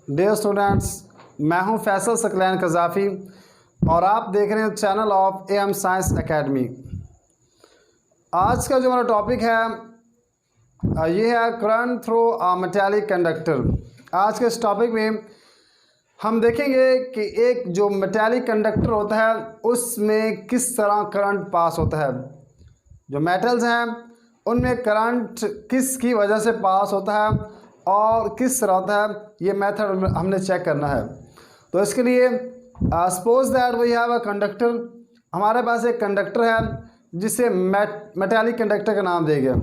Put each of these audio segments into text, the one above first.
Dear students, मैं हूं फैसल सकलैन कज़ाफ़ी और आप देख रहे हैं channel of M science academy. आज का जो हमारा टॉपिक है ये है current through a metallic conductor. आज के इस टॉपिक में हम देखेंगे कि एक जो मेटालिक कंडक्टर होता है उसमें किस तरह करंट पास होता है। जो मेटल्स हैं उनमें करंट किसकी वजह से पास होता है और किस तरह होता है, ये मेथड हमने चेक करना है। तो इसके लिए suppose that we have a conductor. हमारे पास एक कंडक्टर है जिसे मेटालिक कंडक्टर का नाम देंगे।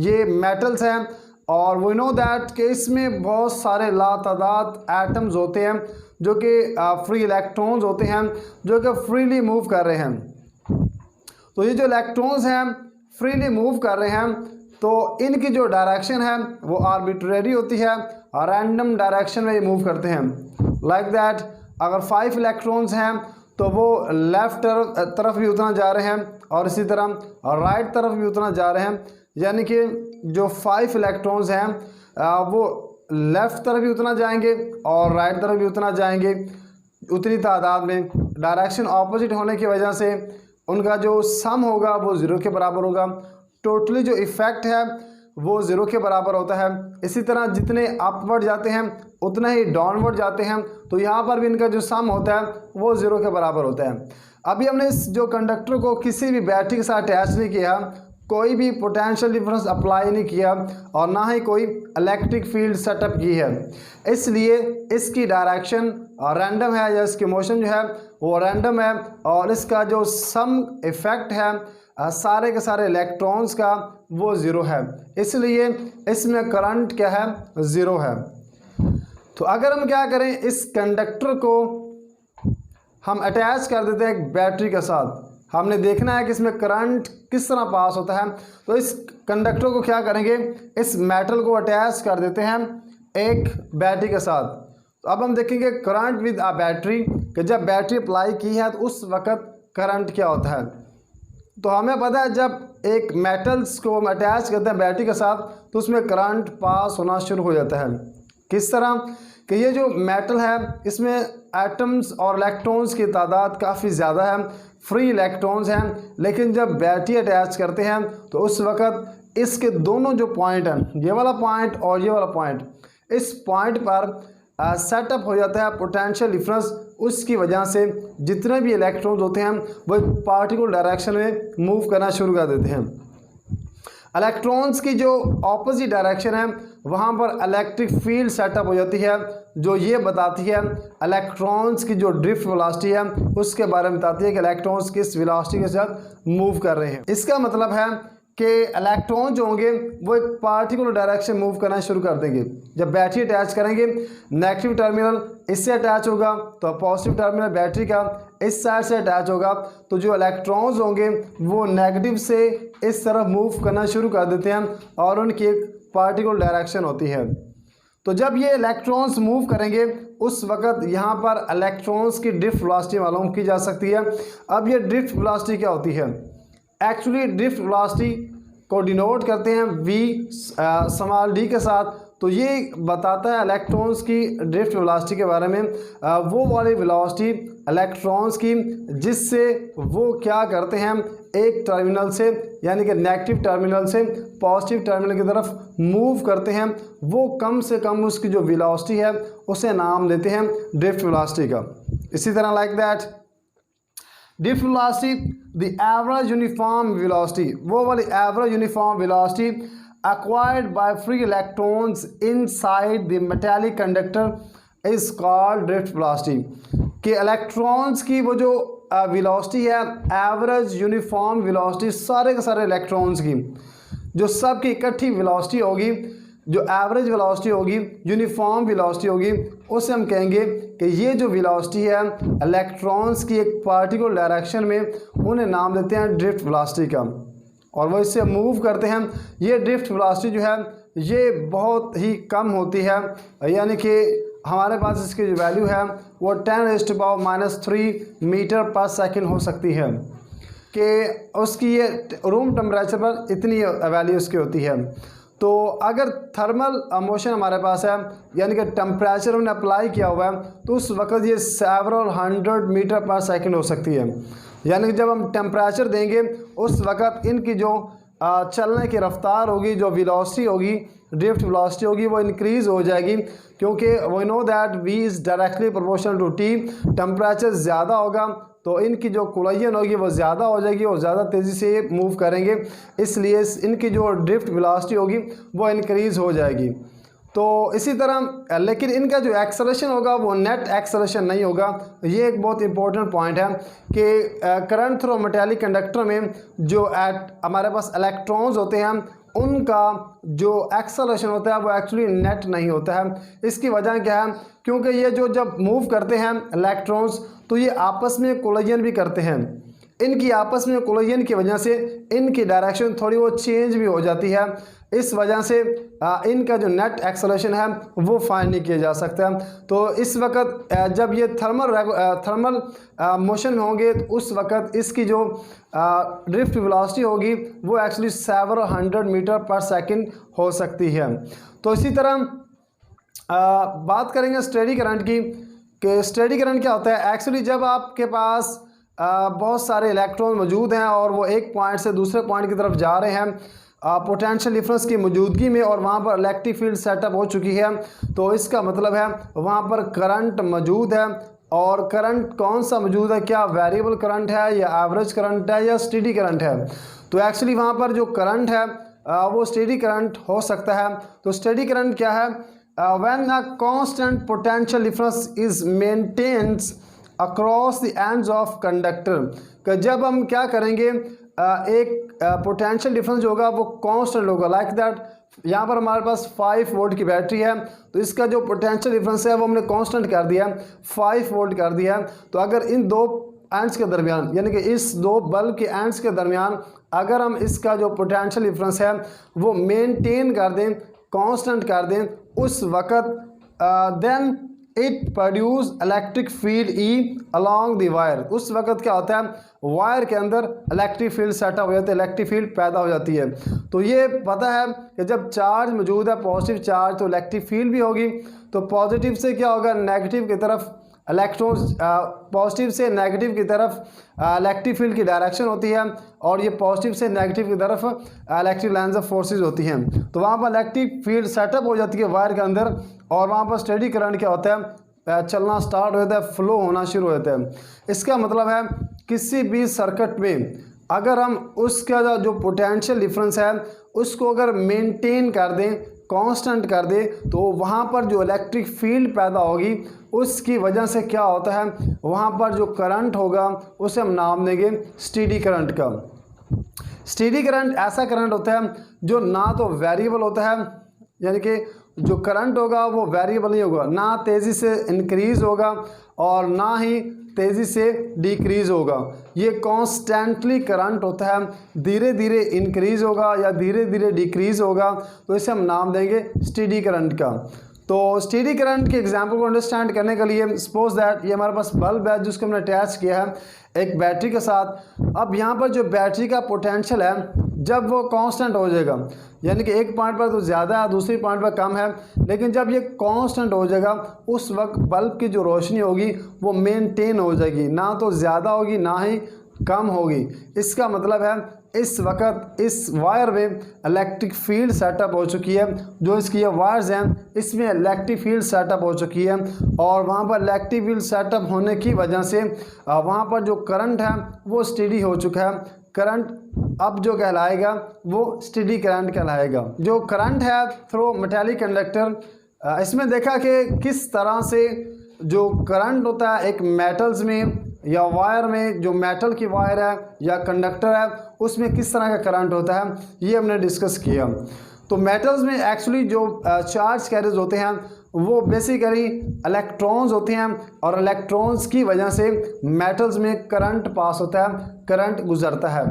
ये मेटल्स हैं और वी नो दैट कि इसमें बहुत सारे लातादाद एटम्स होते हैं जो कि फ्री इलेक्ट्रॉन्स होते हैं जो कि फ्रीली मूव कर रहे हैं। तो ये जो इलेक्ट्रॉन्स हैं फ्रीली मूव कर रहे हैं तो इनकी जो डायरेक्शन है वो आर्बिट्रेरी होती है और रैंडम डायरेक्शन में ये मूव करते हैं। लाइक दैट अगर 5 इलेक्ट्रॉन्स हैं तो वो लेफ़्ट तरफ भी उतना जा रहे हैं और इसी तरह और राइट तरफ भी उतना जा रहे हैं। यानी कि जो 5 इलेक्ट्रॉन्स हैं वो लेफ़्ट तरफ भी उतना जाएंगे और राइट तरफ भी उतना जाएंगे उतनी तादाद में। डायरेक्शन ऑपोजिट होने की वजह से उनका जो सम होगा वो 0 के बराबर होगा। टोटली जो इफ़ेक्ट है वो 0 के बराबर होता है। इसी तरह जितने अपवर्ड जाते हैं उतना ही डाउनवर्ड जाते हैं, तो यहाँ पर भी इनका जो सम होता है वो 0 के बराबर होता है। अभी हमने इस जो कंडक्टर को किसी भी बैटरी के साथ अटैच नहीं किया, कोई भी पोटेंशियल डिफरेंस अप्लाई नहीं किया और ना ही कोई इलेक्ट्रिक फील्ड सेटअप की है, इसलिए इसकी डायरेक्शन रैंडम है या इसकी मोशन जो है वो रैंडम है और इसका जो सम इफ़ेक्ट है सारे के सारे इलेक्ट्रॉन्स का वो 0 है, इसलिए इसमें करंट क्या है 0 है। तो अगर हम क्या करें, इस कंडक्टर को हम अटैच कर देते हैं एक बैटरी के साथ। हमने देखना है कि इसमें करंट किस तरह पास होता है। तो इस कंडक्टर को क्या करेंगे, इस मेटल को अटैच कर देते हैं एक बैटरी के साथ। तो अब हम देखेंगे करंट विद अ बैटरी कि जब बैटरी अप्लाई की है तो उस वक़्त करंट क्या होता है। तो हमें पता है जब एक मेटल्स को हम अटैच करते हैं बैटरी के साथ तो उसमें करंट पास होना शुरू हो जाता है। किस तरह कि ये जो मेटल है इसमें एटम्स और इलेक्ट्रॉन्स की तादाद काफ़ी ज़्यादा है, फ्री इलेक्ट्रॉन्स हैं, लेकिन जब बैटरी अटैच करते हैं तो उस वक़्त इसके दोनों जो पॉइंट हैं, ये वाला पॉइंट और ये वाला पॉइंट, इस पॉइंट पर सेटअप हो जाता है पोटेंशियल डिफरेंस। उसकी वजह से जितने भी इलेक्ट्रॉन्स होते हैं वो पार्टिकुलर डायरेक्शन में मूव करना शुरू कर देते हैं। इलेक्ट्रॉन्स की जो ऑपोजिट डायरेक्शन है वहाँ पर इलेक्ट्रिक फील्ड सेटअप हो जाती है जो ये बताती है इलेक्ट्रॉन्स की जो ड्रिफ्ट वेलोसिटी है उसके बारे में बताती है कि इलेक्ट्रॉन्स किस वेलोसिटी के साथ मूव कर रहे हैं। इसका मतलब है कि इलेक्ट्रॉन जो होंगे वो एक पार्टिकुलर डायरेक्शन मूव करना शुरू कर देंगे। जब बैटरी अटैच करेंगे नेगेटिव टर्मिनल इससे अटैच होगा तो पॉजिटिव टर्मिनल बैटरी का इस साइड से अटैच होगा, तो जो इलेक्ट्रॉन्स होंगे वो नेगेटिव से इस तरफ मूव करना शुरू कर देते हैं और उनकी एक पार्टिकुलर डायरेक्शन होती है। तो जब ये इलेक्ट्रॉन्स मूव करेंगे उस वक़्त यहाँ पर इलेक्ट्रॉन्स की ड्रिफ्ट वेलोसिटी मालूम की जा सकती है। अब ये ड्रिफ्ट वेलोसिटी क्या होती है, एक्चुअली ड्रिफ्ट वेलोसिटी को डिनोट करते हैं v स्मॉल d के साथ। तो ये बताता है इलेक्ट्रॉन्स की ड्रिफ्ट वेलोसिटी के बारे में, वो वाली वेलोसिटी इलेक्ट्रॉन्स की जिससे वो क्या करते हैं एक टर्मिनल से यानी कि नेगेटिव टर्मिनल से पॉजिटिव टर्मिनल की तरफ मूव करते हैं, वो कम से कम उसकी जो वेलोसिटी है उसे नाम देते हैं ड्रिफ्ट वेलोसिटी का। इसी तरह like that drift velocity the average uniform velocity, वो वाली average uniform velocity acquired by free electrons inside the metallic conductor is called drift velocity। कि इलेक्ट्रॉन्स की वो जो वेलोसिटी है एवरेज यूनिफॉर्म वेलोसिटी सारे के सारे इलेक्ट्रॉन्स की जो सब की इकट्ठी वेलोसिटी होगी, जो एवरेज वेलोसिटी होगी, यूनिफॉर्म वेलोसिटी होगी, उसे हम कहेंगे कि ये जो वेलोसिटी है इलेक्ट्रॉन्स की एक पार्टिकुलर डायरेक्शन में उन्हें नाम देते हैं ड्रिफ्ट वेलोसिटी का और वो इससे मूव करते हैं। ये ड्रिफ्ट वेलोसिटी जो है ये बहुत ही कम होती है, यानी कि हमारे पास इसकी जो वैल्यू है वो 10⁻³ मीटर पर सेकंड हो सकती है कि उसकी ये रूम टेम्परेचर पर इतनी वैल्यू उसकी होती है। तो अगर थर्मल मोशन हमारे पास है, यानी कि टेम्परेचर हमने अप्लाई किया हुआ है, तो उस वक्त ये सेवरल 100 मीटर पर सेकंड हो सकती है। यानी कि जब हम टेम्परेचर देंगे उस वक्त इनकी जो चलने की रफ्तार होगी, जो वेलोसिटी होगी, ड्रिफ्ट वेलोसिटी होगी, वो इंक्रीज़ हो जाएगी, क्योंकि we know that v is directly proportional to t। Temperature ज़्यादा होगा तो इनकी जो कोलिजन होगी वो ज़्यादा हो जाएगी और ज़्यादा तेज़ी से मूव करेंगे, इसलिए इनकी जो ड्रिफ्ट वेलोसिटी होगी वो इंक्रीज़ हो जाएगी। तो इसी तरह लेकिन इनका जो एक्सेलरेशन होगा वो नेट एक्सेलरेशन नहीं होगा। ये एक बहुत इंपॉर्टेंट पॉइंट है कि करंट थ्रू मेटालिक कंडक्टर में जो हमारे पास इलेक्ट्रॉन्स होते हैं उनका जो एक्सेलरेशन होता है वो एक्चुअली नेट नहीं होता है। इसकी वजह क्या है? क्योंकि ये जो जब मूव करते हैं इलेक्ट्रॉन्स तो ये आपस में कोलिजन भी करते हैं। इनकी आपस में कोलिजन की वजह से इनकी डायरेक्शन थोड़ी वो चेंज भी हो जाती है। इस वजह से इनका जो नेट एक्सेलरेशन है वो फाइंड नहीं किया जा सकता। तो इस वक्त जब ये थर्मल मोशन में होंगे तो उस वक्त इसकी जो ड्रिफ्ट वेलोसिटी होगी वो एक्चुअली सेवरल 100 मीटर पर सेकंड हो सकती है। तो इसी तरह बात करेंगे स्टेडी करंट की, कि स्टेडी करंट क्या होता है। एक्चुअली जब आपके पास बहुत सारे इलेक्ट्रॉन मौजूद हैं और वो एक पॉइंट से दूसरे पॉइंट की तरफ जा रहे हैं पोटेंशियल डिफरेंस की मौजूदगी में, और वहाँ पर इलेक्ट्रिक फील्ड सेटअप हो चुकी है, तो इसका मतलब है वहाँ पर करंट मौजूद है। और करंट कौन सा मौजूद है? क्या वेरिएबल करंट है या एवरेज करंट है या स्टेडी करंट है? तो एक्चुअली वहाँ पर जो करंट है वो स्टेडी करंट हो सकता है। तो स्टेडी करंट क्या है? When a constant potential difference is maintains across the ends of conductor. जब हम क्या करेंगे, एक पोटेंशियल डिफरेंस जो होगा वो कांस्टेंट होगा, लाइक दैट यहाँ पर हमारे पास 5 वोल्ट की बैटरी है, तो इसका जो पोटेंशियल डिफरेंस है वो हमने कांस्टेंट कर दिया है, 5 वोल्ट कर दिया है। तो अगर इन दो एंड्स के दरमियान, यानी कि इस दो बल्ब के एंड्स के दरमियान अगर हम इसका जो पोटेंशियल डिफरेंस है वो मेनटेन कर दें, कांस्टेंट कर दें, उस वक्त then it produce electric field E along the wire. उस वक्त क्या होता है, वायर के अंदर इलेक्ट्रिक फील्ड सेटअप हो जाती है, इलेक्ट्रिक फील्ड पैदा हो जाती है। तो ये पता है कि जब चार्ज मौजूद है, पॉजिटिव चार्ज, तो इलेक्ट्रिक फील्ड भी होगी। तो पॉजिटिव से क्या होगा, नेगेटिव की तरफ इलेक्ट्रॉन्स, पॉजिटिव से नेगेटिव की तरफ इलेक्ट्रिक फील्ड की डायरेक्शन होती है, और ये पॉजिटिव से नेगेटिव की तरफ इलेक्ट्रिक लाइन्स ऑफ फोर्सेस होती हैं। तो वहाँ पर इलेक्ट्रिक फील्ड सेटअप हो जाती है वायर के अंदर, और वहाँ पर स्टेडी करंट क्या होता है, चलना स्टार्ट हो जाता है, फ्लो होना शुरू हो जाता है। इसका मतलब है किसी भी सर्किट में अगर हम उसका जो पोटेंशियल डिफरेंस है उसको अगर मेंटेन कर दें, कांस्टेंट कर दे, तो वहाँ पर जो इलेक्ट्रिक फील्ड पैदा होगी उसकी वजह से क्या होता है, वहाँ पर जो करंट होगा उसे हम नाम देंगे स्टेडी करंट का। स्टेडी करंट ऐसा करंट होता है जो ना तो वेरिएबल होता है, यानी कि जो करंट होगा वो वेरिएबल नहीं होगा, ना तेज़ी से इंक्रीज़ होगा और ना ही तेज़ी से डिक्रीज़ होगा। ये कॉन्स्टेंटली करंट होता है, धीरे धीरे इंक्रीज़ होगा या धीरे धीरे डिक्रीज़ होगा, तो इसे हम नाम देंगे स्टेडी करंट का। तो स्टेडी करंट के एग्जांपल को अंडरस्टैंड करने के लिए सपोज दैट ये हमारे पास बल्ब है जिसको हमने अटैच किया है एक बैटरी के साथ। अब यहाँ पर जो बैटरी का पोटेंशियल है जब वो कांस्टेंट हो जाएगा, यानी कि एक पॉइंट पर तो ज़्यादा है, दूसरी पॉइंट पर कम है, लेकिन जब ये कांस्टेंट हो जाएगा उस वक्त बल्ब की जो रोशनी होगी वो मेंटेन हो जाएगी, ना तो ज़्यादा होगी ना ही कम होगी। इसका मतलब है इस वक्त इस वायर में इलेक्ट्रिक फील्ड सेटअप हो चुकी है, जो इसकी ये वायर्स हैं इसमें इलेक्ट्रिक फील्ड सेटअप हो चुकी है, और वहाँ पर इलेक्ट्रिक फील्ड सेटअप होने की वजह से वहाँ पर जो करंट है वो स्टेडी हो चुका है। करंट अब जो कहलाएगा वो स्टेडी करंट कहलाएगा। जो करंट है थ्रू मेटालिक कंडक्टर, इसमें देखा कि किस तरह से जो करंट होता है एक मेटल्स में या वायर में, जो मेटल की वायर है या कंडक्टर है उसमें किस तरह का करंट होता है ये हमने डिस्कस किया। तो मेटल्स में एक्चुअली जो चार्ज कैरियर्स होते हैं वो बेसिकली इलेक्ट्रॉन्स होते हैं, और इलेक्ट्रॉन्स की वजह से मेटल्स में करंट पास होता है, करंट गुजरता है।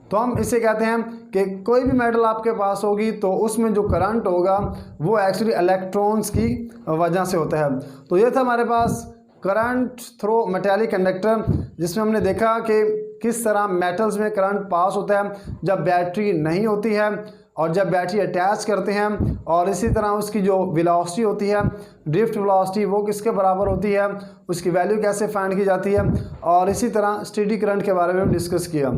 तो हम इसे कहते हैं कि कोई भी मेटल आपके पास होगी तो उसमें जो करंट होगा वो एक्चुअली इलेक्ट्रॉन्स की वजह से होता है। तो ये था हमारे पास करंट थ्रू मेटालिक कंडक्टर, जिसमें हमने देखा कि किस तरह मेटल्स में करंट पास होता है जब बैटरी नहीं होती है, और जब बैटरी अटैच करते हैं, और इसी तरह उसकी जो वेलोसिटी होती है, ड्रिफ्ट वेलोसिटी, वो किसके बराबर होती है, उसकी वैल्यू कैसे फाइंड की जाती है, और इसी तरह स्टेडी करंट के बारे में डिस्कस किया।